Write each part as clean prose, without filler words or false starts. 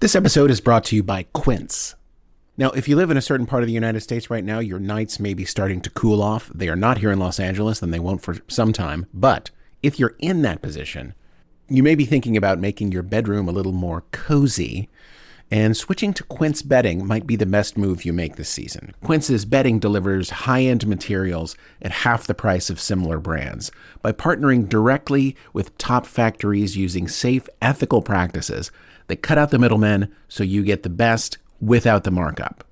This episode is brought to you by Quince. Now, if you live in a certain part of the United States right now, your nights may be starting to cool off. They are not here in Los Angeles, and they won't for some time. But if you're in that position, you may be thinking about making your bedroom a little more cozy, and switching to Quince bedding might be the best move you make this season. Quince's bedding delivers high-end materials at half the price of similar brands. By partnering directly with top factories using safe, ethical practices, they cut out the middlemen so you get the best without the markup.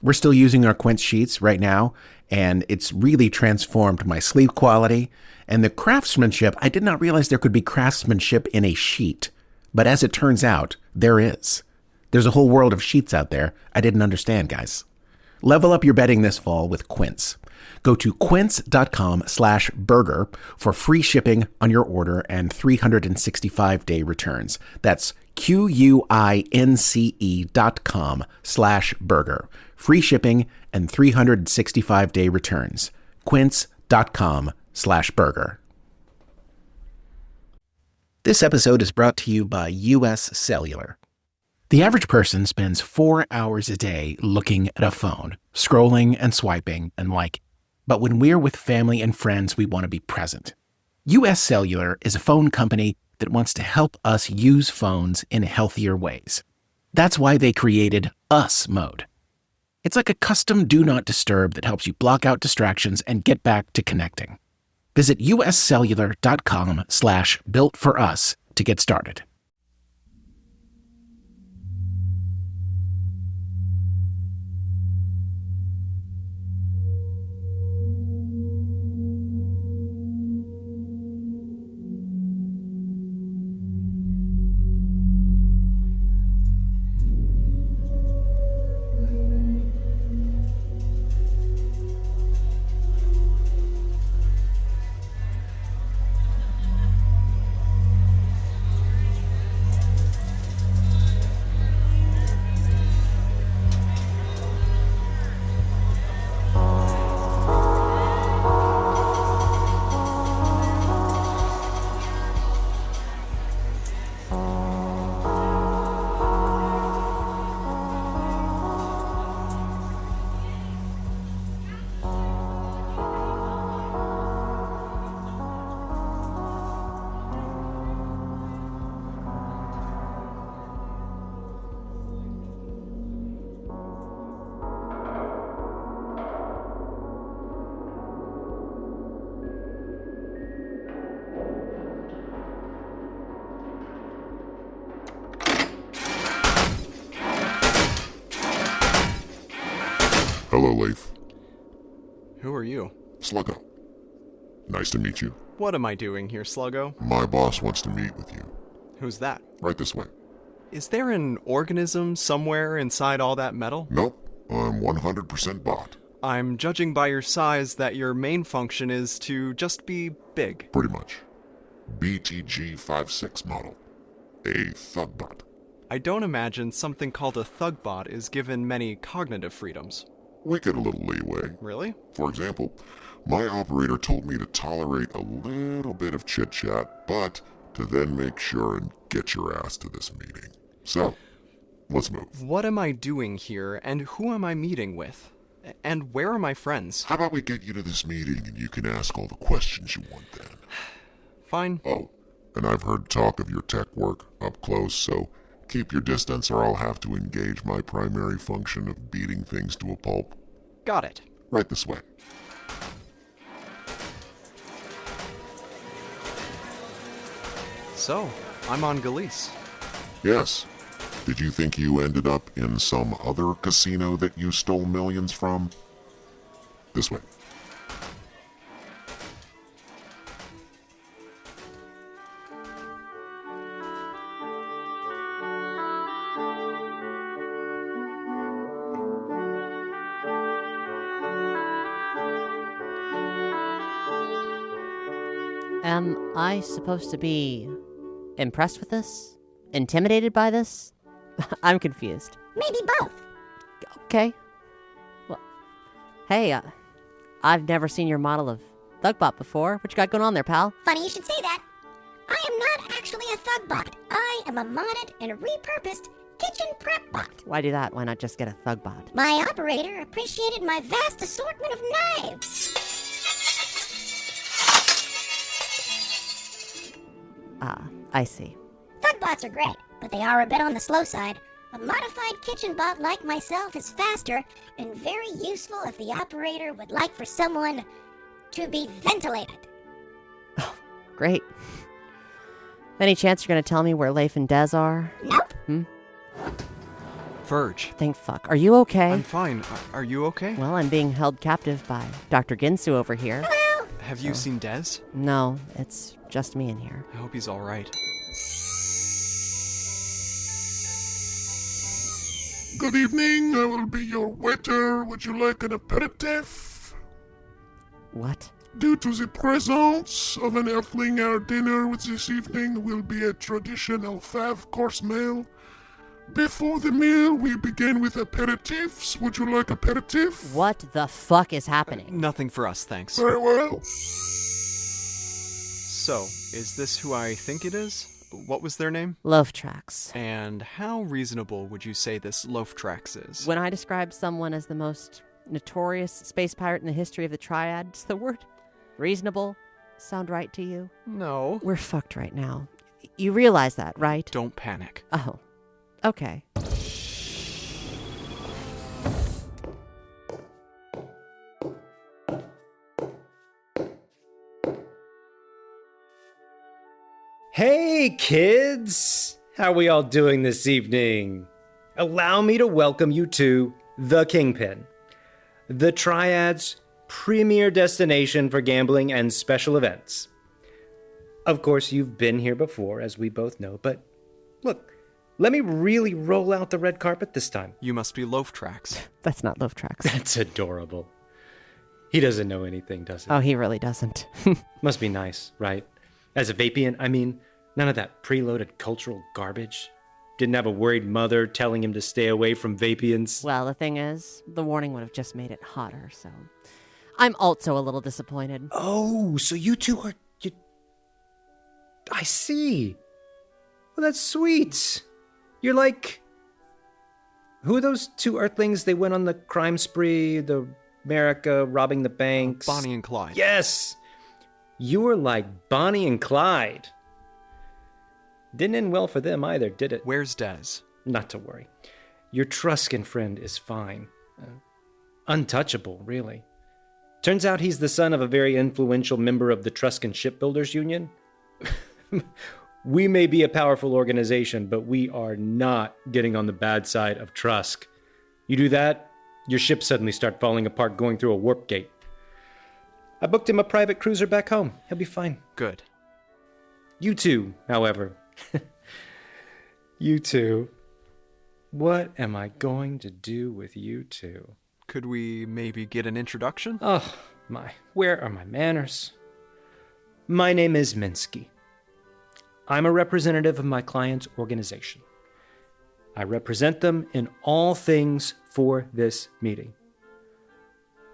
We're still using our Quince sheets right now, and it's really transformed my sleep quality. And the craftsmanship, I did not realize there could be craftsmanship in a sheet. But as it turns out, there is. There's a whole world of sheets out there I didn't understand, guys. Level up your bedding this fall with Quince. Go to quince.com/burger for free shipping on your order and 365-day returns. That's QUINCE.com/burger. Free shipping and 365-day returns. Quince.com/burger. This episode is brought to you by US Cellular. The average person spends 4 hours a day looking at a phone, scrolling and swiping and liking. But when we're with family and friends, we want to be present. US Cellular is a phone company that wants to help us use phones in healthier ways. That's why they created Us Mode. It's like a custom Do Not Disturb that helps you block out distractions and get back to connecting. Visit uscellular.com/built-for-us to get started. Hello, Leif. Who are you? Sluggo. Nice to meet you. What am I doing here, Sluggo? My boss wants to meet with you. Who's that? Right this way. Is there an organism somewhere inside all that metal? Nope, I'm 100% bot. I'm judging by your size that your main function is to just be big. Pretty much. BTG-56 model. A thug bot. I don't imagine something called a thug bot is given many cognitive freedoms. We get a little leeway. Really? For example, my operator told me to tolerate a little bit of chit-chat, but to then make sure and get your ass to this meeting. So, let's move. What am I doing here, and who am I meeting with? And where are my friends? How about we get you to this meeting and you can ask all the questions you want then? Fine. Oh, and I've heard talk of your tech work up close, so keep your distance or I'll have to engage my primary function of beating things to a pulp. Got it. Right this way. So, I'm on Galice. Yes. Did you think you ended up in some other casino that you stole millions from? This way. Am I supposed to be impressed with this? Intimidated by this? I'm confused. Maybe both. Okay. Well, hey, I've never seen your model of Thugbot before. What you got going on there, pal? Funny you should say that. I am not actually a thug bot. I am a modded and repurposed kitchen prep bot. Why do that? Why not just get a thug bot? My operator appreciated my vast assortment of knives. Ah, I see. Thug bots are great, but they are a bit on the slow side. A modified kitchen bot like myself is faster and very useful if the operator would like for someone to be ventilated. Great. Any chance you're going to tell me where Leif and Des are? Nope. Verge. Thank fuck. Are you okay? I'm fine. Are you okay? Well, I'm being held captive by Dr. Ginsu over here. Hello? Have you seen Des? No, it's just me in here. I hope he's all right. Good evening, I will be your waiter. Would you like an aperitif? What? Due to the presence of an earthling, our dinner with this evening will be a traditional 5-course meal. Before the meal, we begin with aperitifs. Would you like aperitif? What the fuck is happening? Nothing for us, thanks. Very well. So, is this who I think it is? What was their name? Loaf tracks. And how reasonable would you say this Loaf Tracks is? When I describe someone as the most notorious space pirate in the history of the Triad, does the word reasonable sound right to you? No. We're fucked right now. You realize that, right? Don't panic. Oh, okay. Hey, kids! How we all doing this evening? Allow me to welcome you to The Kingpin, the Triad's premier destination for gambling and special events. Of course, you've been here before, as we both know, but look, let me really roll out the red carpet this time. You must be Loaf Tracks. That's not Loaf tracks. That's adorable. He doesn't know anything, does he? Oh, he really doesn't. Must be nice, right? As a Vapian, I mean, none of that preloaded cultural garbage. Didn't have a worried mother telling him to stay away from Vapians. Well, the thing is, the warning would have just made it hotter, so I'm also a little disappointed. Oh, so you two are... I see. Well, that's sweet. You're like... Who are those two Earthlings? They went on the crime spree, the America, robbing the banks. Bonnie and Clyde. Yes! You were like Bonnie and Clyde. Didn't end well for them either, did it? Where's Des? Not to worry. Your Truscan friend is fine. Untouchable, really. Turns out he's the son of a very influential member of the Truscan Shipbuilders Union. We may be a powerful organization, but we are not getting on the bad side of Trusk. You do that, your ships suddenly start falling apart going through a warp gate. I booked him a private cruiser back home. He'll be fine. Good. You two, however. You two. What am I going to do with you two? Could we maybe get an introduction? Oh, my. Where are my manners? My name is Minsky. I'm a representative of my client's organization. I represent them in all things for this meeting.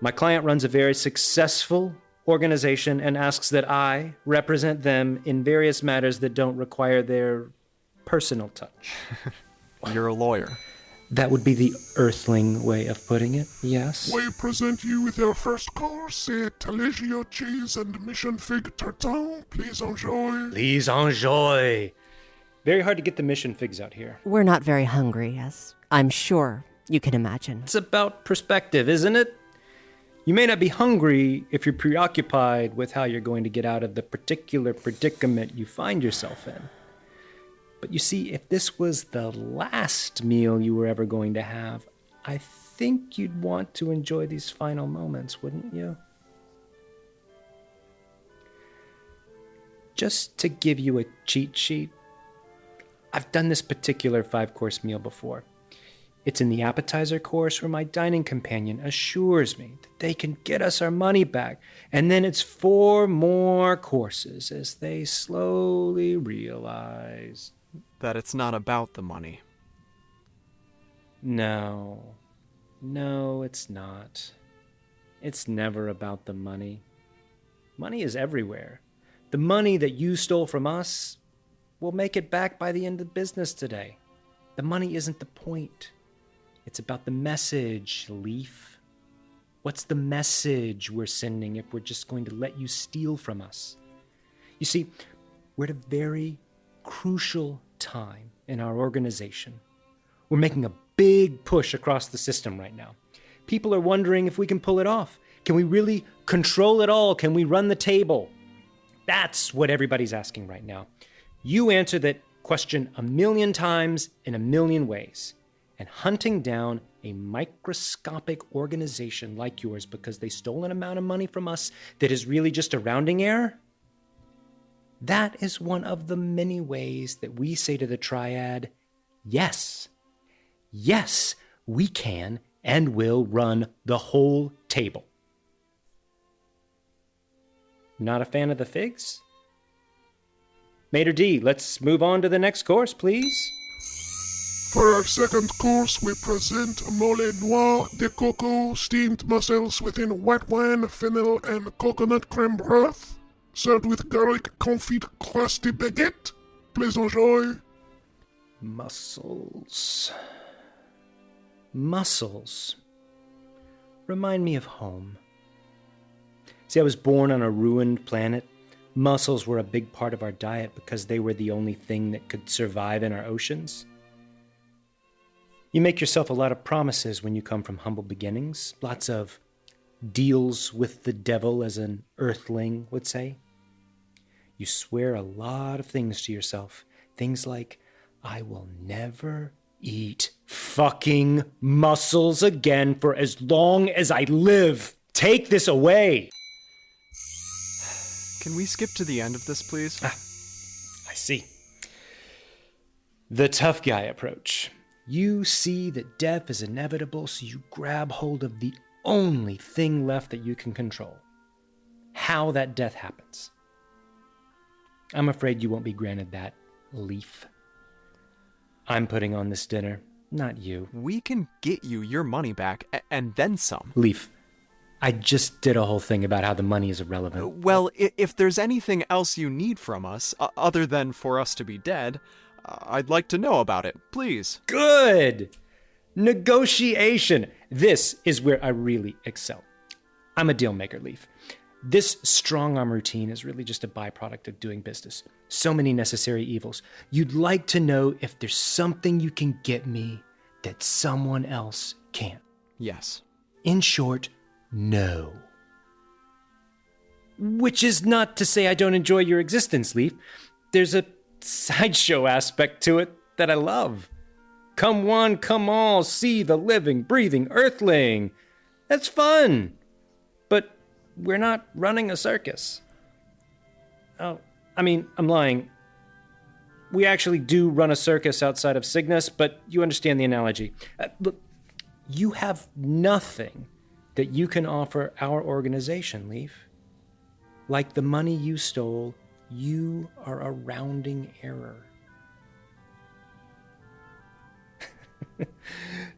My client runs a very successful organization and asks that I represent them in various matters that don't require their personal touch. You're a lawyer. That would be the Earthling way of putting it, yes? We present you with our first course, a Taleggio cheese and mission fig tartare. Please enjoy. Please enjoy. Very hard to get the mission figs out here. We're not very hungry, as I'm sure you can imagine. It's about perspective, isn't it? You may not be hungry if you're preoccupied with how you're going to get out of the particular predicament you find yourself in. But you see, if this was the last meal you were ever going to have, I think you'd want to enjoy these final moments, wouldn't you? Just to give you a cheat sheet, I've done this particular 5-course meal before. It's in the appetizer course where my dining companion assures me that they can get us our money back. And then it's 4 more courses as they slowly realize... that it's not about the money. No, it's not. It's never about the money. Money is everywhere. The money that you stole from us, we'll make it back by the end of business today. The money isn't the point. It's about the message, Leif. What's the message we're sending if we're just going to let you steal from us? You see, we're at a very crucial time in our organization. We're making a big push across the system right now. People are wondering if we can pull it off. Can we really control it all? Can we run the table? That's what everybody's asking right now. You answer that question 1,000,000 times in 1,000,000 ways. And hunting down a microscopic organization like yours because they stole an amount of money from us that is really just a rounding error? That is one of the many ways that we say to the triad, yes, yes, we can and will run the whole table. Not a fan of the figs? Mater D, let's move on to the next course, please. For our second course, we present mole noir de coco, steamed mussels within white wine, fennel, and coconut creme broth, served with garlic confit crusty baguette. Please enjoy. Mussels. Mussels. Remind me of home. See, I was born on a ruined planet. Mussels were a big part of our diet because they were the only thing that could survive in our oceans. You make yourself a lot of promises when you come from humble beginnings. Lots of deals with the devil, as an earthling would say. You swear a lot of things to yourself. Things like, I will never eat fucking mussels again for as long as I live. Take this away. Can we skip to the end of this, please? I see. The tough guy approach. You see that death is inevitable, so you grab hold of the only thing left that you can control. How that death happens. I'm afraid you won't be granted that, Leif. I'm putting on this dinner, not you. We can get you your money back, and then some. Leif, I just did a whole thing about how the money is irrelevant. Well, if there's anything else you need from us, other than for us to be dead, I'd like to know about it, please. Good! Negotiation. This is where I really excel. I'm a deal maker, Leif. This strong-arm routine is really just a byproduct of doing business. So many necessary evils. You'd like to know if there's something you can get me that someone else can't. Yes. In short, no. Which is not to say I don't enjoy your existence, Leif. There's a sideshow aspect to it that I love. Come one, come all, see the living, breathing earthling. That's fun. But we're not running a circus. Oh, I'm lying. We actually do run a circus outside of Cygnus, but you understand the analogy. Look, you have nothing that you can offer our organization, Leif. Like the money you stole, you are a rounding error.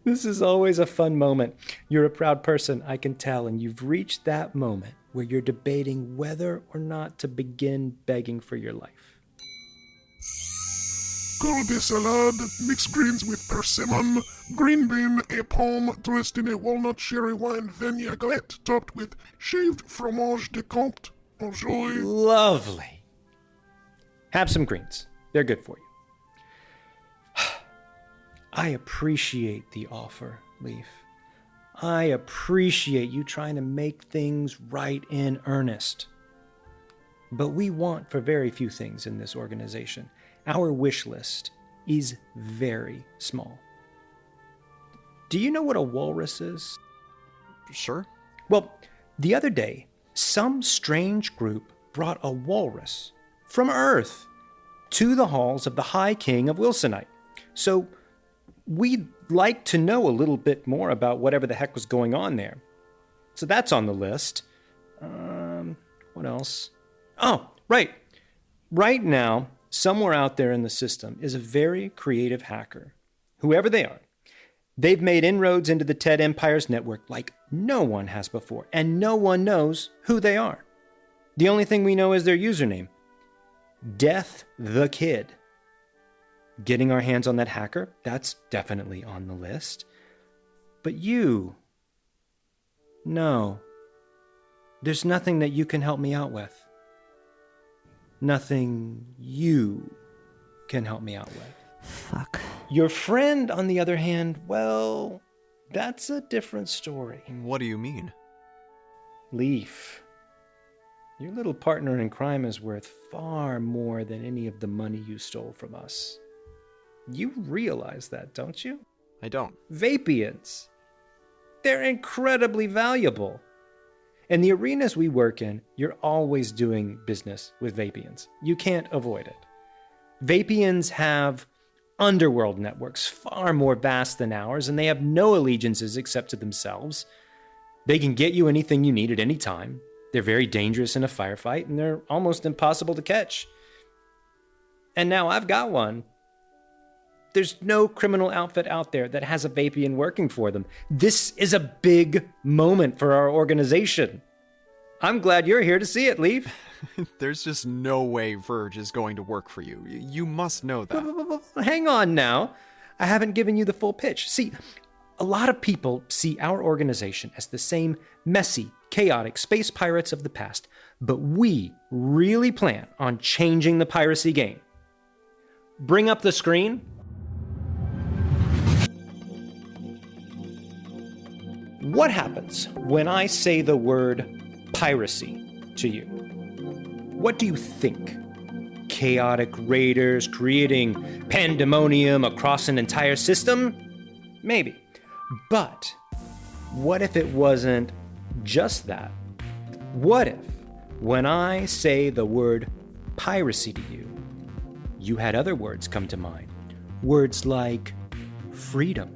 This is always a fun moment. You're a proud person, I can tell, and you've reached that moment where you're debating whether or not to begin begging for your life. Colby salad, mixed greens with persimmon, green bean, a pomme dressed in a walnut sherry wine vinaigrette topped with shaved fromage de Comte. Enjoy. Lovely. Have some greens. They're good for you. I appreciate the offer, Leif. I appreciate you trying to make things right in earnest. But we want for very few things in this organization. Our wish list is very small. Do you know what a walrus is? Sure. Well, the other day, some strange group brought a walrus from Earth to the halls of the High King of Wilsonite. So we'd like to know a little bit more about whatever the heck was going on there. So that's on the list. What else? Oh, right. Right now, somewhere out there in the system is a very creative hacker. Whoever they are, they've made inroads into the TED Empire's network like no one has before, and no one knows who they are. The only thing we know is their username, Death the Kid. Getting our hands on that hacker, that's definitely on the list. But you... No. There's nothing that you can help me out with. Nothing you can help me out with. Fuck. Your friend, on the other hand, well, that's a different story. What do you mean? Leif, your little partner in crime is worth far more than any of the money you stole from us. You realize that, don't you? I don't. Vapians. They're incredibly valuable. In the arenas we work in, you're always doing business with Vapians. You can't avoid it. Vapians have underworld networks far more vast than ours, and they have no allegiances except to themselves. They can get you anything you need at any time. They're very dangerous in a firefight, and they're almost impossible to catch. And now I've got one. There's no criminal outfit out there that has a Vapian working for them. This is a big moment for our organization. I'm glad you're here to see it, Leif. There's just no way Verge is going to work for you. You must know that. Hang on now. I haven't given you the full pitch. See, a lot of people see our organization as the same messy, chaotic space pirates of the past, but we really plan on changing the piracy game. Bring up the screen. What happens when I say the word piracy to you? What do you think? Chaotic raiders creating pandemonium across an entire system? Maybe. But what if it wasn't just that? What if, when I say the word piracy to you, you had other words come to mind? Words like freedom,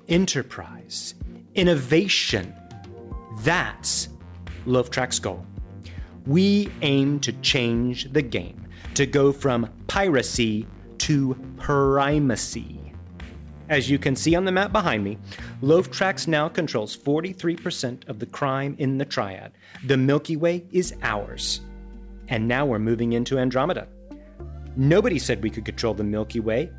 enterprise, innovation. That's Lovetrack's goal. We aim to change the game, to go from piracy to primacy. As you can see on the map behind me, Lovetrack now controls 43% of the crime in the Triad. The Milky Way is ours. And now we're moving into Andromeda. Nobody said we could control the Milky Way.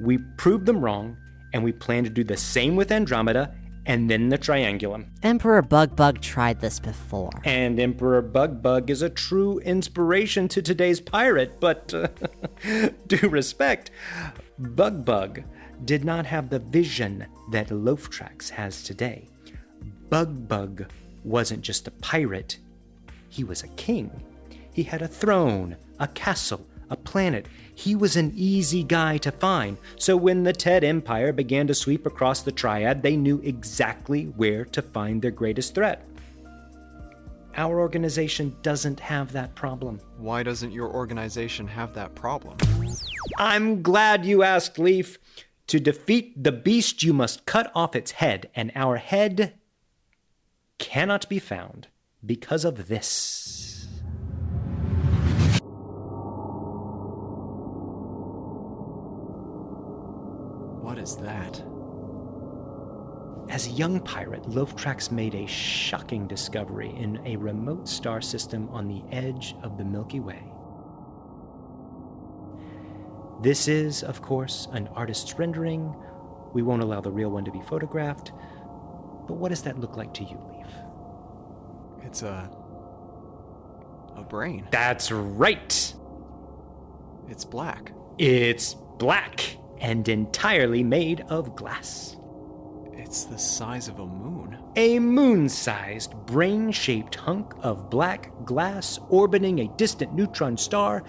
We proved them wrong, and we plan to do the same with Andromeda and then the Triangulum. Emperor Bugbug tried this before. And Emperor Bugbug is a true inspiration to today's pirate, but due respect, Bugbug did not have the vision that Lovetrack has today. Bugbug wasn't just a pirate, he was a king. He had a throne, a castle, a planet. He was an easy guy to find, so when the Ted Empire began to sweep across the Triad, they knew exactly where to find their greatest threat. Our organization doesn't have that problem. Why doesn't your organization have that problem? I'm glad you asked, Leif. To defeat the beast, you must cut off its head, and our head cannot be found because of this. What is that? As a young pirate, Lovetrack made a shocking discovery in a remote star system on the edge of the Milky Way. This is, of course, an artist's rendering. We won't allow the real one to be photographed. But what does that look like to you, Leif? It's a brain. That's right! It's black. It's black and entirely made of glass. It's the size of a moon. A moon-sized, brain-shaped hunk of black glass orbiting a distant neutron star,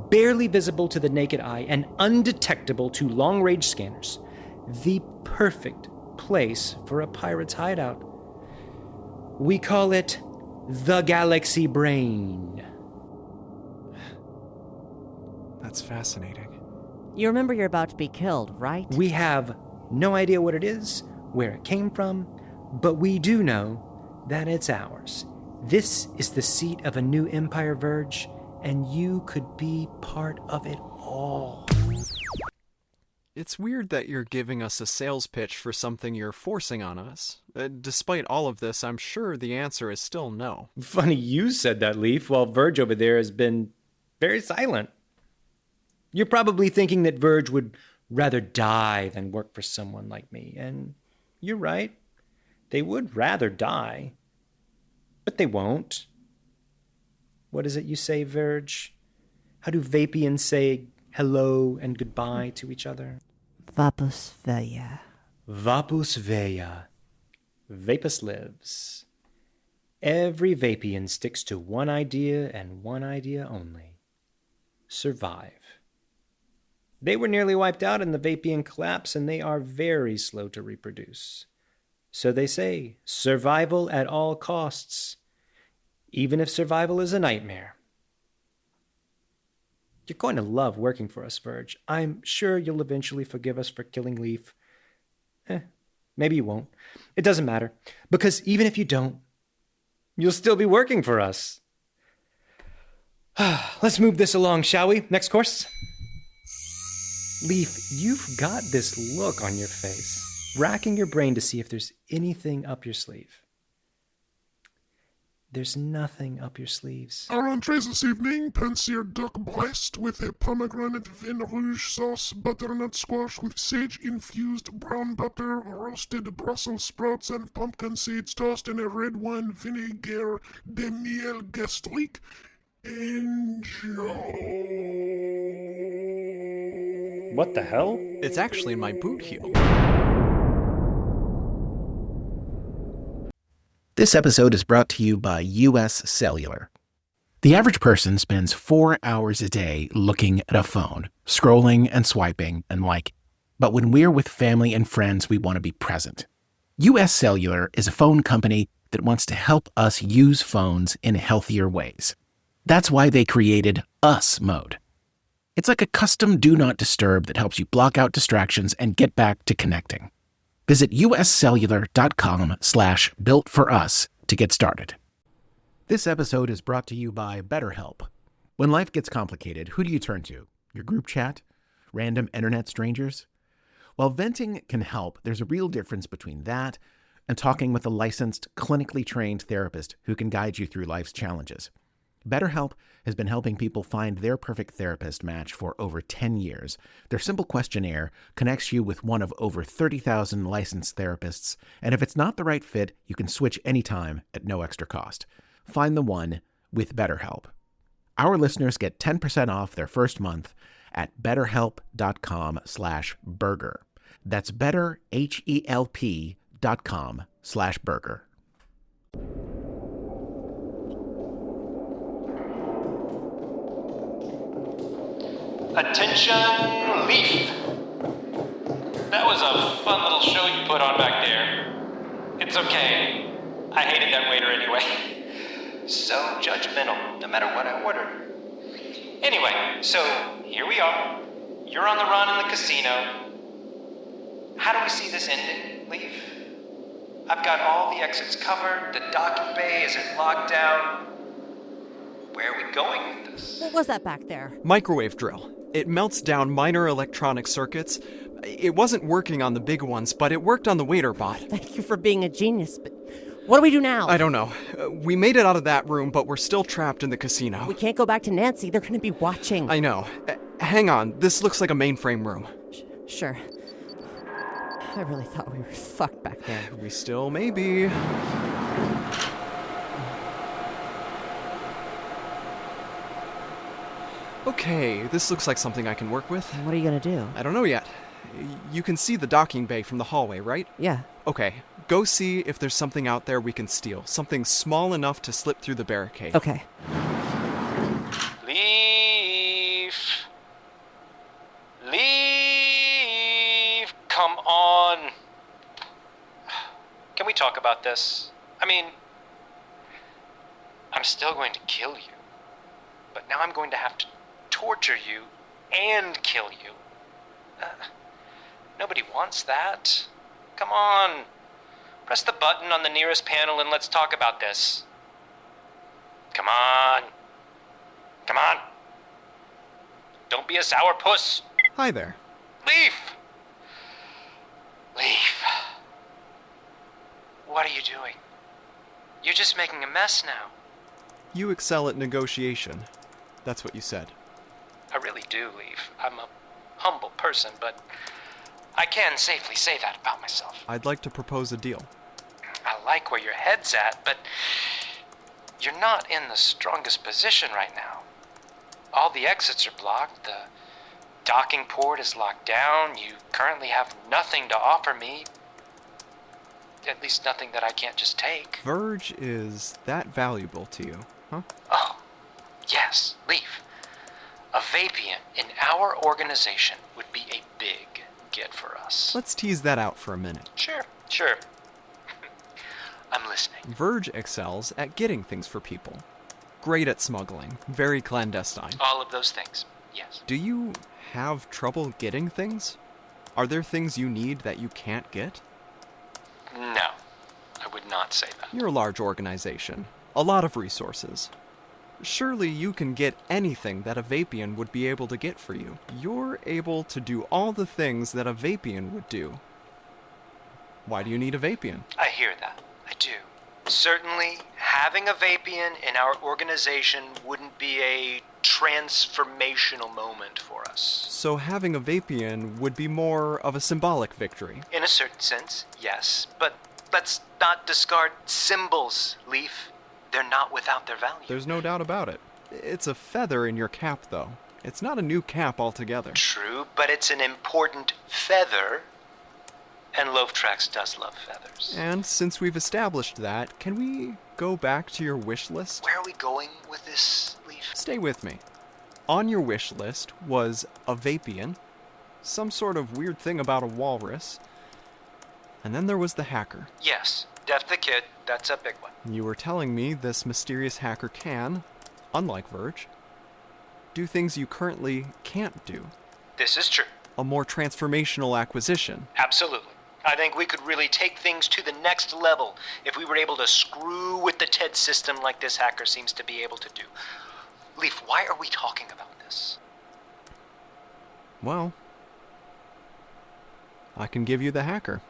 barely visible to the naked eye and undetectable to long-range scanners. The perfect place for a pirate's hideout. We call it the Galaxy Brain. That's fascinating. You remember you're about to be killed, right? We have no idea what it is, where it came from, but we do know that it's ours. This is the seat of a new empire, Verge, and you could be part of it all. It's weird that you're giving us a sales pitch for something you're forcing on us. Despite all of this, I'm sure the answer is still no. Funny you said that, Leif, while Verge over there has been very silent. You're probably thinking that Verge would rather die than work for someone like me. And you're right. They would rather die. But they won't. What is it you say, Verge? How do Vapians say hello and goodbye to each other? Vapus Veya. Vapus Veya. Vapus lives. Every Vapian sticks to one idea and one idea only. Survive. They were nearly wiped out in the Vapian collapse, and they are very slow to reproduce. So they say, survival at all costs, even if survival is a nightmare. You're going to love working for us, Verge. I'm sure you'll eventually forgive us for killing Leif. Maybe you won't. It doesn't matter, because even if you don't, you'll still be working for us. Let's move this along, shall we? Next course. Leif, you've got this look on your face, racking your brain to see if there's anything up your sleeve. There's nothing up your sleeves. Our entrees this evening: pan-seared duck breast with a pomegranate vin rouge sauce, butternut squash with sage-infused brown butter, roasted Brussels sprouts and pumpkin seeds tossed in a red wine vinegar de miel gastrique. Enjoy. What the hell? It's actually in my boot heel. This episode is brought to you by US Cellular. The average person spends 4 hours a day looking at a phone, scrolling and swiping and liking. But when we're with family and friends, we want to be present. US Cellular is a phone company that wants to help us use phones in healthier ways. That's why they created US Mode. It's like a custom Do Not Disturb that helps you block out distractions and get back to connecting. Visit uscellular.com/builtforus to get started. This episode is brought to you by BetterHelp. When life gets complicated, who do you turn to? Your group chat? Random internet strangers? While venting can help, there's a real difference between that and talking with a licensed, clinically trained therapist who can guide you through life's challenges. BetterHelp has been helping people find their perfect therapist match for over 10 years. Their simple questionnaire connects you with one of over 30,000 licensed therapists, and if it's not the right fit, you can switch anytime at no extra cost. Find the one with BetterHelp. Our listeners get 10% off their first month at betterhelp.com/burger. That's betterhelp.com/burger. Attention, Leif! That was a fun little show you put on back there. It's okay. I hated that waiter anyway. So judgmental, no matter what I ordered. Anyway, so here we are. You're on the run in the casino. How do we see this ending, Leif? I've got all the exits covered. The docking bay isn't locked down. Where are we going with this? What was that back there? Microwave drill. It melts down minor electronic circuits. It wasn't working on the big ones, but it worked on the waiter bot. Thank you for being a genius, but what do we do now? I don't know. We made it out of that room, but we're still trapped in the casino. We can't go back to Nancy. They're going to be watching. I know. Hang on. This looks like a mainframe room. Sure. I really thought we were fucked back there. We still may be. Okay, this looks like something I can work with. What are you going to do? I don't know yet. You can see the docking bay from the hallway, right? Yeah. Okay, go see if there's something out there we can steal. Something small enough to slip through the barricade. Okay. Leif! Leif! Come on! Can we talk about this? I mean, I'm still going to kill you, but now I'm going to have to torture you and kill you. Nobody wants that. Come on. Press the button on the nearest panel and let's talk about this. Come on. Come on. Don't be a sourpuss. Hi there. Leif! Leif. What are you doing? You're just making a mess now. You excel at negotiation. That's what you said. I really do, Leif. I'm a humble person, but I can safely say that about myself. I'd like to propose a deal. I like where your head's at, but you're not in the strongest position right now. All the exits are blocked, the docking port is locked down, you currently have nothing to offer me. At least nothing that I can't just take. Verge is that valuable to you, huh? Oh, yes, Leif. A Vapian in our organization would be a big get for us. Let's tease that out for a minute. Sure. I'm listening. Verge excels at getting things for people. Great at smuggling. Very clandestine. All of those things, yes. Do you have trouble getting things? Are there things you need that you can't get? No, I would not say that. You're a large organization. A lot of resources. Surely you can get anything that a Vapian would be able to get for you. You're able to do all the things that a Vapian would do. Why do you need a Vapian? I hear that. I do. Certainly, having a Vapian in our organization wouldn't be a transformational moment for us. So having a Vapian would be more of a symbolic victory. In a certain sense, yes. But let's not discard symbols, Leif. They're not without their value. There's no doubt about it. It's a feather in your cap, though. It's not a new cap altogether. True, but it's an important feather. And Loaftrax does love feathers. And since we've established that, can we go back to your wish list? Where are we going with this, Leif? Stay with me. On your wish list was a Vapian, some sort of weird thing about a walrus, and then there was the hacker. Yes, Death the Kid, that's a big one. You were telling me this mysterious hacker can, unlike Verge, do things you currently can't do. This is true. A more transformational acquisition. Absolutely. I think we could really take things to the next level if we were able to screw with the TED system like this hacker seems to be able to do. Leif, why are we talking about this? Well, I can give you the hacker.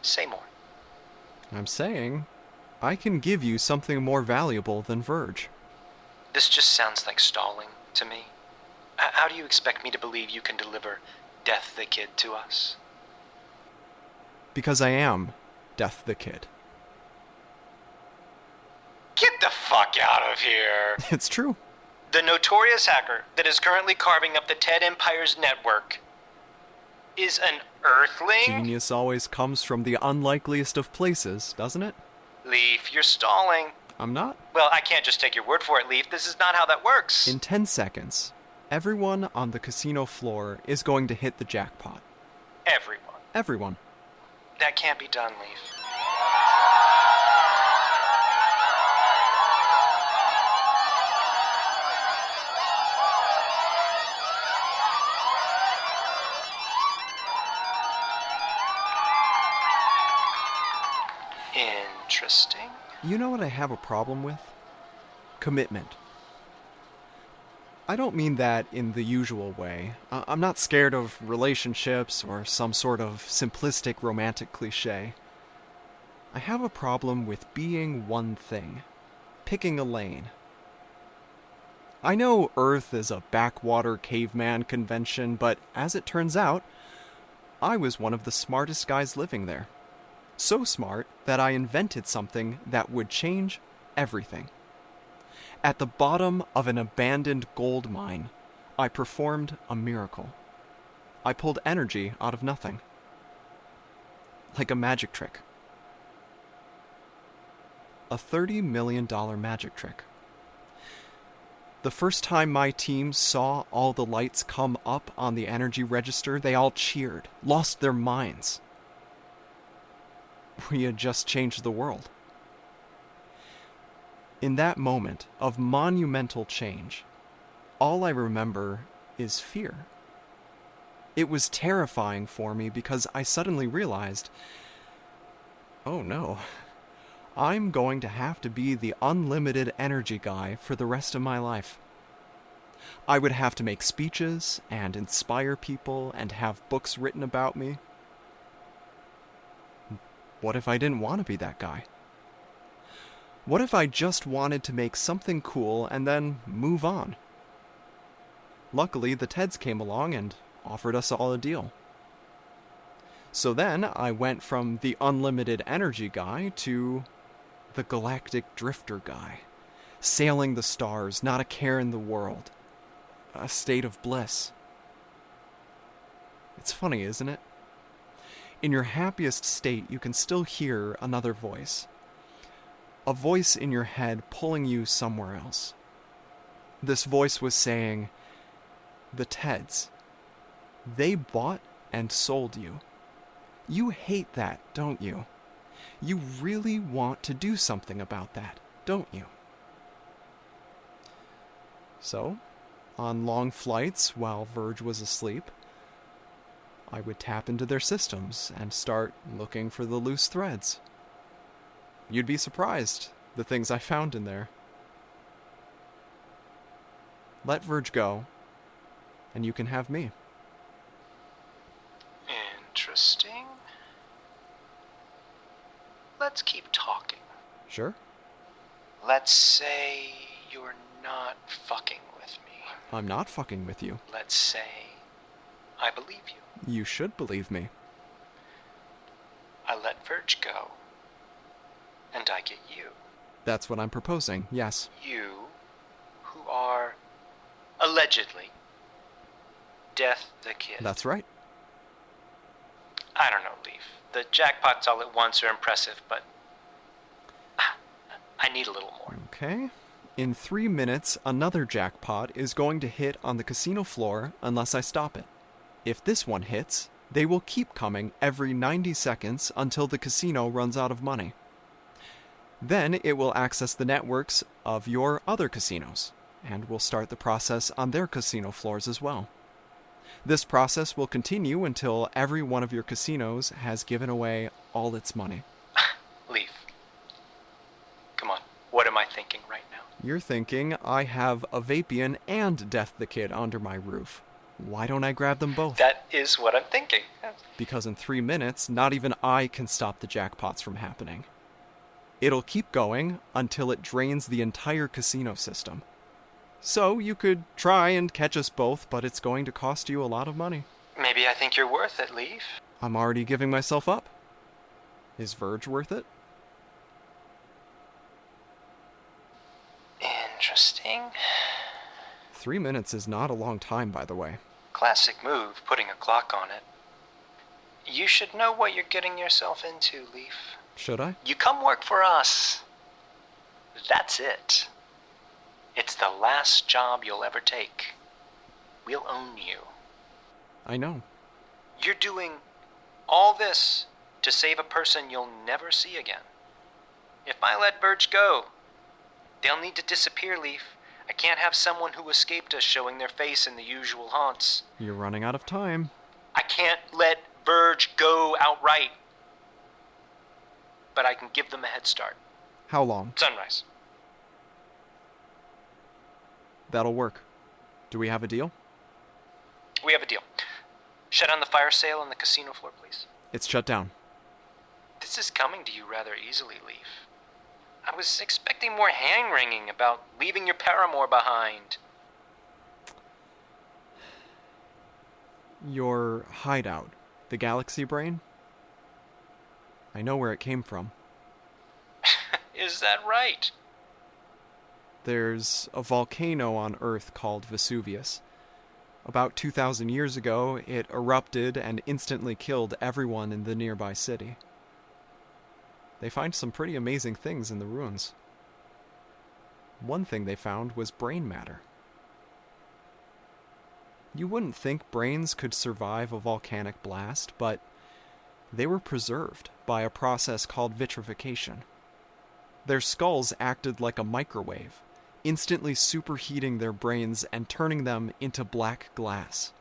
Say more. I'm saying I can give you something more valuable than Verge. This just sounds like stalling to me. How do you expect me to believe you can deliver Death the Kid to us? Because I am Death the Kid. Get the fuck out of here! It's true. The notorious hacker that is currently carving up the TED Empire's network is an Earthling? Genius always comes from the unlikeliest of places, doesn't it? Leif, you're stalling. I'm not. Well, I can't just take your word for it, Leif. This is not how that works. In 10 seconds, everyone on the casino floor is going to hit the jackpot. Everyone. Everyone. That can't be done, Leif. Interesting. You know what I have a problem with? Commitment. I don't mean that in the usual way. I'm not scared of relationships or some sort of simplistic romantic cliche. I have a problem with being one thing, picking a lane. I know Earth is a backwater caveman convention, but as it turns out, I was one of the smartest guys living there. So smart that I invented something that would change everything. At the bottom of an abandoned gold mine, I performed a miracle. I pulled energy out of nothing. Like a magic trick. A $30 million magic trick. The first time my team saw all the lights come up on the energy register, they all cheered, lost their minds. We had just changed the world. In that moment of monumental change, all I remember is fear. It was terrifying for me because I suddenly realized, oh no, I'm going to have to be the unlimited energy guy for the rest of my life. I would have to make speeches and inspire people and have books written about me. What if I didn't want to be that guy? What if I just wanted to make something cool and then move on? Luckily, the Teds came along and offered us all a deal. So then I went from the unlimited energy guy to the galactic drifter guy, sailing the stars, not a care in the world, a state of bliss. It's funny, isn't it? In your happiest state, you can still hear another voice. A voice in your head pulling you somewhere else. This voice was saying, the Teds, they bought and sold you. You hate that, don't you? You really want to do something about that, don't you? So, on long flights while Verge was asleep, I would tap into their systems and start looking for the loose threads. You'd be surprised, the things I found in there. Let Verge go, and you can have me. Interesting. Let's keep talking. Sure? Let's say you're not fucking with me. I'm not fucking with you. Let's say I believe you. You should believe me. I let Verge go. And I get you. That's what I'm proposing, yes. You, who are allegedly Death the Kid. That's right. I don't know, Leif. The jackpots all at once are impressive, but I need a little more. Okay. In 3 minutes, another jackpot is going to hit on the casino floor unless I stop it. If this one hits, they will keep coming every 90 seconds until the casino runs out of money. Then it will access the networks of your other casinos, and will start the process on their casino floors as well. This process will continue until every one of your casinos has given away all its money. Leif, come on. What am I thinking right now? You're thinking I have a Vapian and Death the Kid under my roof. Why don't I grab them both? That is what I'm thinking. Because in 3 minutes, not even I can stop the jackpots from happening. It'll keep going until it drains the entire casino system. So you could try and catch us both, but it's going to cost you a lot of money. Maybe I think you're worth it, Leif. I'm already giving myself up. Is Verge worth it? Interesting. 3 minutes is not a long time, by the way. Classic move, putting a clock on it. You should know what you're getting yourself into, Leif. Should I? You come work for us. That's it. It's the last job you'll ever take. We'll own you. I know. You're doing all this to save a person you'll never see again. If I let Verge go, they'll need to disappear, Leif. I can't have someone who escaped us showing their face in the usual haunts. You're running out of time. I can't let Verge go outright. But I can give them a head start. How long? Sunrise. That'll work. Do we have a deal? We have a deal. Shut down the fire sale on the casino floor, please. It's shut down. This is coming to you rather easily, Leif. I was expecting more hand-wringing about leaving your paramour behind. Your hideout, the galaxy brain? I know where it came from. Is that right? There's a volcano on Earth called Vesuvius. About 2,000 years ago, it erupted and instantly killed everyone in the nearby city. They find some pretty amazing things in the ruins. One thing they found was brain matter. You wouldn't think brains could survive a volcanic blast, but they were preserved by a process called vitrification. Their skulls acted like a microwave, instantly superheating their brains and turning them into black glass.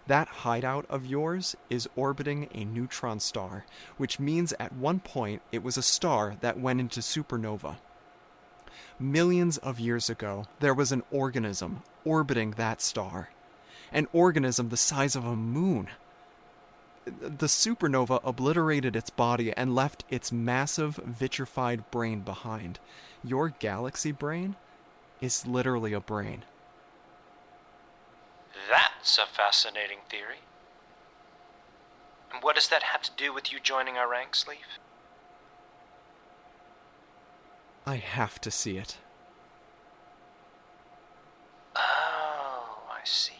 That hideout of yours is orbiting a neutron star, which means at one point it was a star that went into supernova. Millions of years ago, there was an organism orbiting that star. An organism the size of a moon. The supernova obliterated its body and left its massive vitrified brain behind. Your galaxy brain is literally a brain. That's a fascinating theory. And what does that have to do with you joining our ranks, Leif? I have to see it. Oh, I see.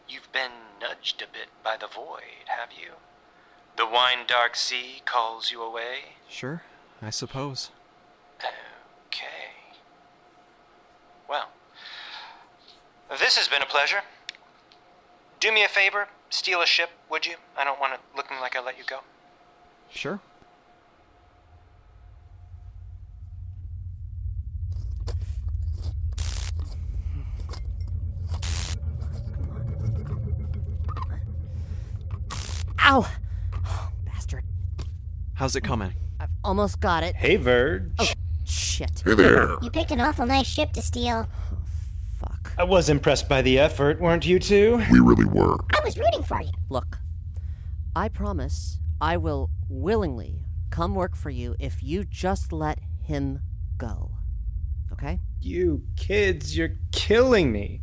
You've been nudged a bit by the void, have you? The wine-dark sea calls you away? Sure, I suppose. Okay. Well, this has been a pleasure. Do me a favor, steal a ship, would you? I don't want it looking like I let you go. Sure. Ow! Oh, bastard. How's it coming? I've almost got it. Hey, Verge. Oh, shit. Hey there. You picked an awful nice ship to steal. Fuck. I was impressed by the effort, weren't you two? We really were. I was rooting for you. Look, I promise I will willingly come work for you if you just let him go. Okay? You kids, you're killing me.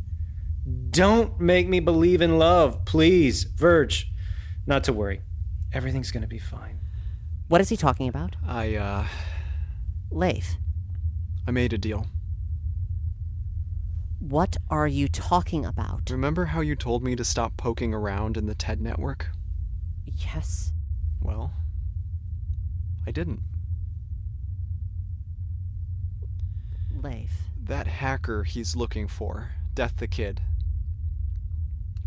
Don't make me believe in love, please. Verge, not to worry. Everything's gonna be fine. What is he talking about? I Leif, made a deal. what are you talking about? Remember how you told me to stop poking around in the TED network? Yes. Well, I didn't. Leif. That hacker he's looking for, Death the Kid.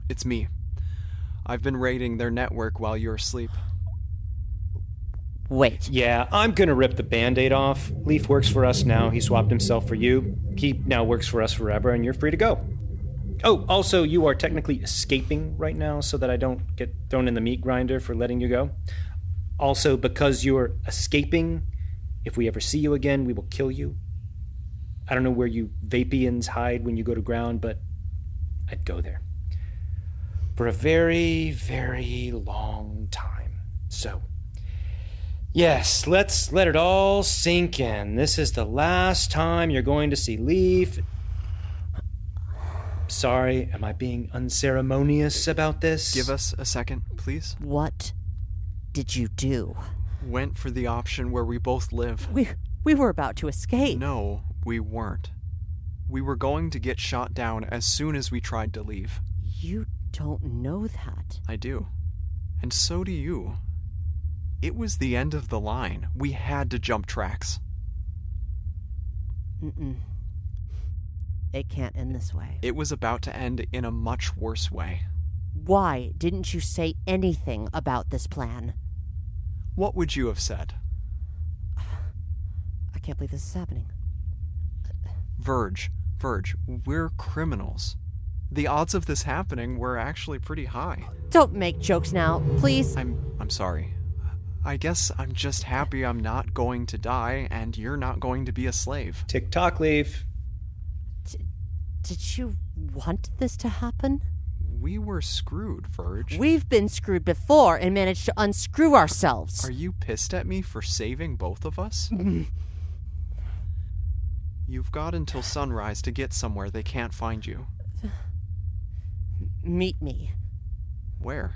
It's me. I've been raiding their network while you're asleep. Wait. Yeah, I'm gonna rip the Band-Aid off. Leif works for us now. He swapped himself for you. He now works for us forever, and you're free to go. Oh, also, you are technically escaping right now so that I don't get thrown in the meat grinder for letting you go. Also, because you're escaping, if we ever see you again, we will kill you. I don't know where you Vapians hide when you go to ground, but I'd go there. For a very, very long time. So, yes, let's let it all sink in. This is the last time you're going to see Leif. Sorry, am I being unceremonious about this? Give us a second, please. What did you do? Went for the option where we both live. We were about to escape. No, we weren't. We were going to get shot down as soon as we tried to leave. You don't know that. I do. And so do you. It was the end of the line. We had to jump tracks. Mm-mm. It can't end this way. It was about to end in a much worse way. Why didn't you say anything about this plan? What would you have said? I can't believe this is happening. Verge, we're criminals. The odds of this happening were actually pretty high. Don't make jokes now, please. I'm sorry. I guess I'm just happy I'm not going to die and you're not going to be a slave. Tick-tock, Leif. Did you want this to happen? We were screwed, Verge. We've been screwed before and managed to unscrew ourselves. Are you pissed at me for saving both of us? You've got until sunrise to get somewhere they can't find you. Meet me Where?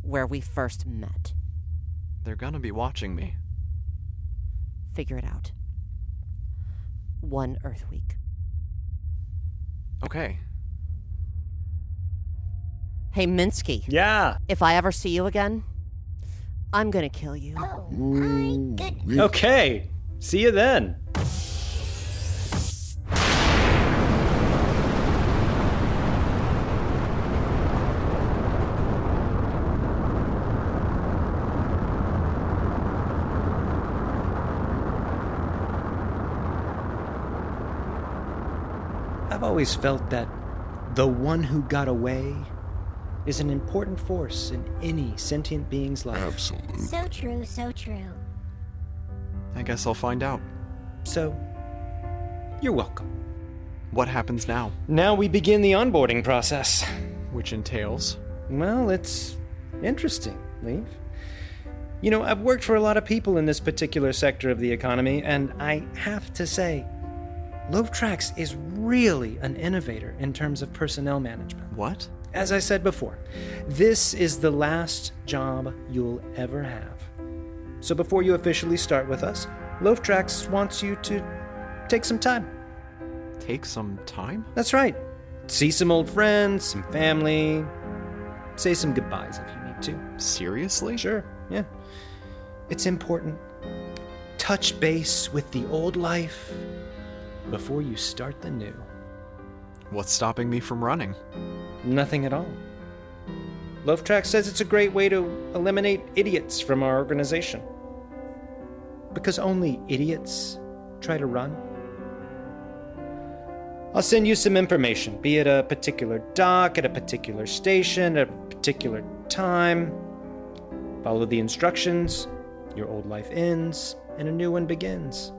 where we first met. They're gonna be watching me. Figure it out. 1 Earth Week. Okay. Hey, Minsky. Yeah. If I ever see you again, I'm gonna kill you. Oh, my goodness. Okay. See you then. I've always felt that the one who got away is an important force in any sentient being's life. Absolutely. So true, so true. I guess I'll find out. So, you're welcome. What happens now? Now we begin the onboarding process. Which entails? Well, it's interesting, Leif. You know, I've worked for a lot of people in this particular sector of the economy, and I have to say, Lovetrax is really an innovator in terms of personnel management. What? As I said before, this is the last job you'll ever have. So before you officially start with us, Lovetrax wants you to take some time. Take some time? That's right. See some old friends, some family. Say some goodbyes if you need to. Seriously? Sure, yeah. It's important. Touch base with the old life before you start the new. What's stopping me from running? Nothing at all. Lovetrax says it's a great way to eliminate idiots from our organization. Because only idiots try to run. I'll send you some information, be it a particular dock, at a particular station, at a particular time. Follow the instructions, your old life ends, and a new one begins.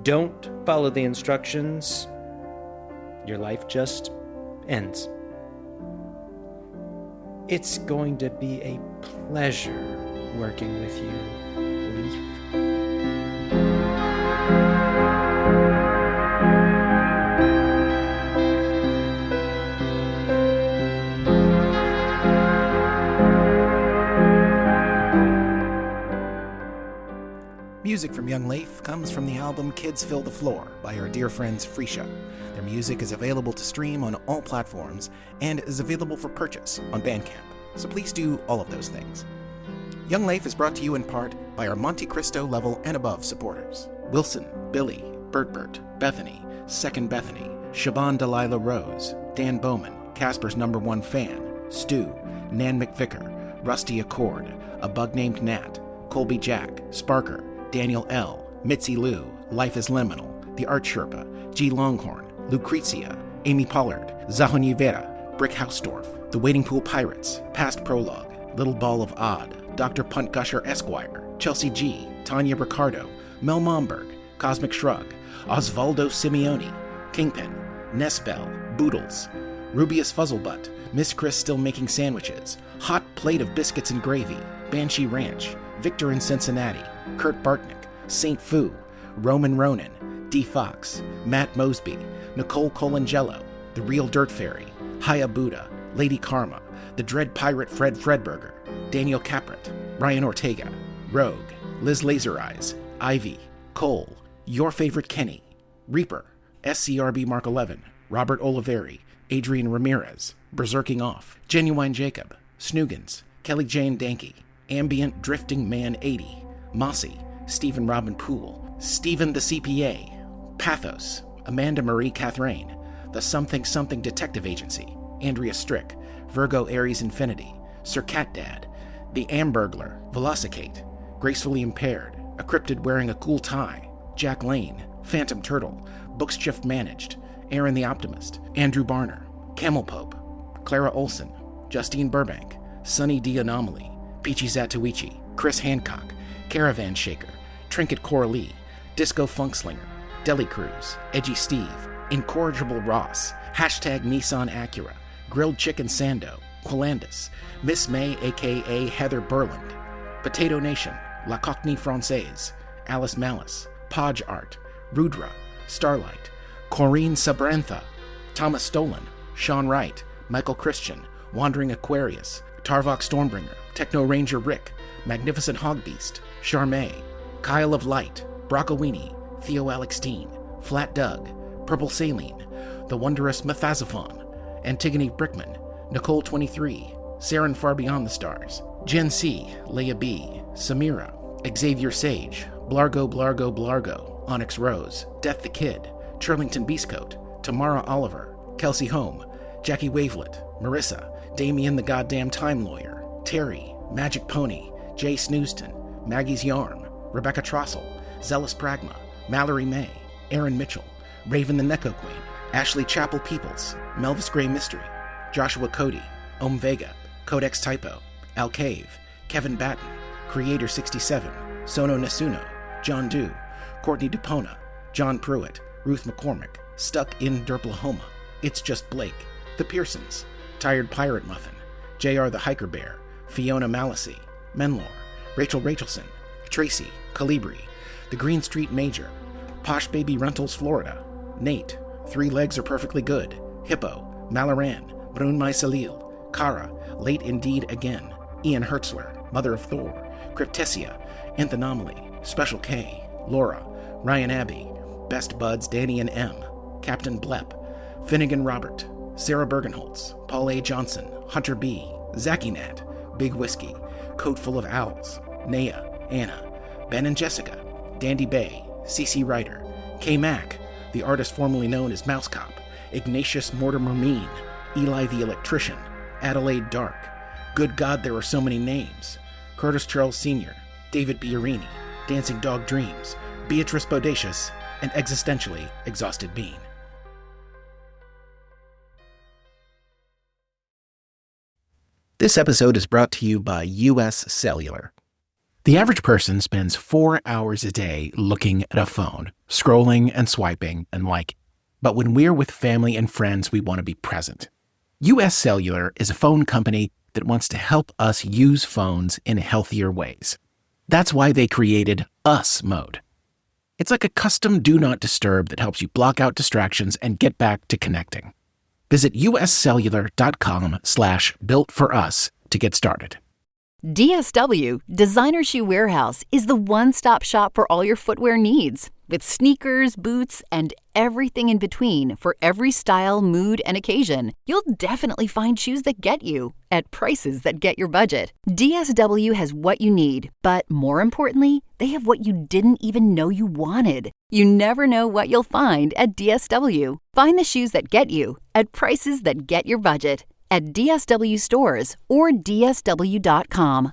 Don't follow the instructions, your life just ends. It's going to be a pleasure working with you, Leif. Music from Young Leif comes from the album Kids Fill the Floor by our dear friends Freesha. Their music is available to stream on all platforms and is available for purchase on Bandcamp, so please do all of those things. Young Leif is brought to you in part by our Monte Cristo level and above supporters: Wilson, Billy, Bert, Bethany, Second Bethany, Shaban Delilah Rose, Dan Bowman, Casper's #1 fan, Stu, Nan McVicker, Rusty Accord, A Bug Named Nat, Colby Jack, Sparker, Daniel L., Mitzi Lou, Life is Liminal, The Art Sherpa, G. Longhorn, Lucrezia, Amy Pollard, Zahony Vera, Brick Hausdorff, The Waiting Pool Pirates, Past Prologue, Little Ball of Odd, Dr. Punt Gusher Esquire, Chelsea G., Tanya Ricardo, Mel Momberg, Cosmic Shrug, Osvaldo Simeone, Kingpin, Nesbell, Boodles, Rubius Fuzzlebutt, Miss Chris Still Making Sandwiches, Hot Plate of Biscuits and Gravy, Banshee Ranch, Victor in Cincinnati, Kurt Bartnick, St. Fu, Roman Ronan, D. Fox, Matt Mosby, Nicole Colangelo, The Real Dirt Fairy, Haya Buddha, Lady Karma, The Dread Pirate Fred Fredberger, Daniel Capret, Ryan Ortega, Rogue, Liz Laser Eyes, Ivy, Cole, Your Favorite Kenny, Reaper, SCRB Mark 11, Robert Oliveri, Adrian Ramirez, Berserking Off, Genuine Jacob, Snoogans, Kelly Jane Danke, Ambient Drifting Man 80, Mossy, Stephen Robin Poole, Stephen the CPA, Pathos, Amanda Marie Catherine, The Something Something Detective Agency, Andrea Strick, Virgo Aries Infinity, Sir Cat Dad, The Ambergler, Velocicate, Gracefully Impaired, A Cryptid Wearing a Cool Tie, Jack Lane, Phantom Turtle, Books Shift Managed, Aaron the Optimist, Andrew Barner, Camel Pope, Clara Olson, Justine Burbank, Sunny D. Anomaly, Peachy Zatuichi, Chris Hancock, Caravan Shaker, Trinket Coralie, Disco Funkslinger, Deli Cruise, Edgy Steve, Incorrigible Ross, Hashtag Nissan Acura, Grilled Chicken Sando, Quilandus, Miss May aka Heather Burland, Potato Nation, La Cockney Française, Alice Malice, Podge Art, Rudra, Starlight, Corinne Sabrantha, Thomas Stolen, Sean Wright, Michael Christian, Wandering Aquarius, Tarvok Stormbringer, Techno Ranger Rick, Magnificent Hogbeast, Charmé, Kyle of Light, Broccowini, Theo Alexteen, Flat Doug, Purple Saline, The Wondrous Methazophon, Antigone Brickman, Nicole 23, Saren Far Beyond the Stars, Jen C, Leia B, Samira, Xavier Sage, Blargo, Onyx Rose, Death the Kid, Turlington Beastcoat, Tamara Oliver, Kelsey Home, Jackie Wavelet, Marissa, Damien the Goddamn Time Lawyer, Terry, Magic Pony, Jay Snooston, Maggie's Yarn, Rebecca Trossel, Zealous Pragma, Mallory May, Aaron Mitchell, Raven the Neko Queen, Ashley Chapel Peoples, Melvis Gray Mystery, Joshua Cody, Om Vega, Codex Typo, Al Cave, Kevin Batten, Creator 67, Sono Nasuno, John Dew, Courtney Dupona, John Pruitt, Ruth McCormick, Stuck in Derplahoma, It's Just Blake, The Pearsons, Tired Pirate Muffin, J.R. the Hiker Bear, Fiona Malasey, Menlor, Rachel Rachelson, Tracy, Calibri, The Green Street Major, Posh Baby Rentals, Florida. Nate, 3 Legs Are Perfectly Good. Hippo, Malaran, Brun Mai Salil, Kara, Late Indeed Again, Ian Hertzler, Mother of Thor, Cryptesia, Nth Anomaly, Special K, Laura, Ryan Abbey, Best Buds Danny and M, Captain Blep, Finnegan Robert, Sarah Bergenholtz, Paul A. Johnson, Hunter B, Zachy Nat, Big Whiskey, Coat Full of Owls, Naya, Anna, Ben and Jessica, Dandy Bay, CC Ryder, K. Mack, the artist formerly known as Mouse Cop, Ignatius Mortimer Mean, Eli the Electrician, Adelaide Dark, Good God There Are So Many Names, Curtis Charles Sr., David Biarini, Dancing Dog Dreams, Beatrice Bodacious, and Existentially Exhausted Bean. This episode is brought to you by US Cellular. The average person spends 4 hours a day looking at a phone, scrolling and swiping and liking. But when we're with family and friends, we want to be present. US Cellular is a phone company that wants to help us use phones in healthier ways. That's why they created Us Mode. It's like a custom Do Not Disturb that helps you block out distractions and get back to connecting. Visit uscellular.com/builtforus to get started. DSW, Designer Shoe Warehouse, is the one-stop shop for all your footwear needs. With sneakers, boots, and everything in between for every style, mood, and occasion, you'll definitely find shoes that get you at prices that get your budget. DSW has what you need, but more importantly, they have what you didn't even know you wanted. You never know what you'll find at DSW. Find the shoes that get you at prices that get your budget at DSW stores or DSW.com.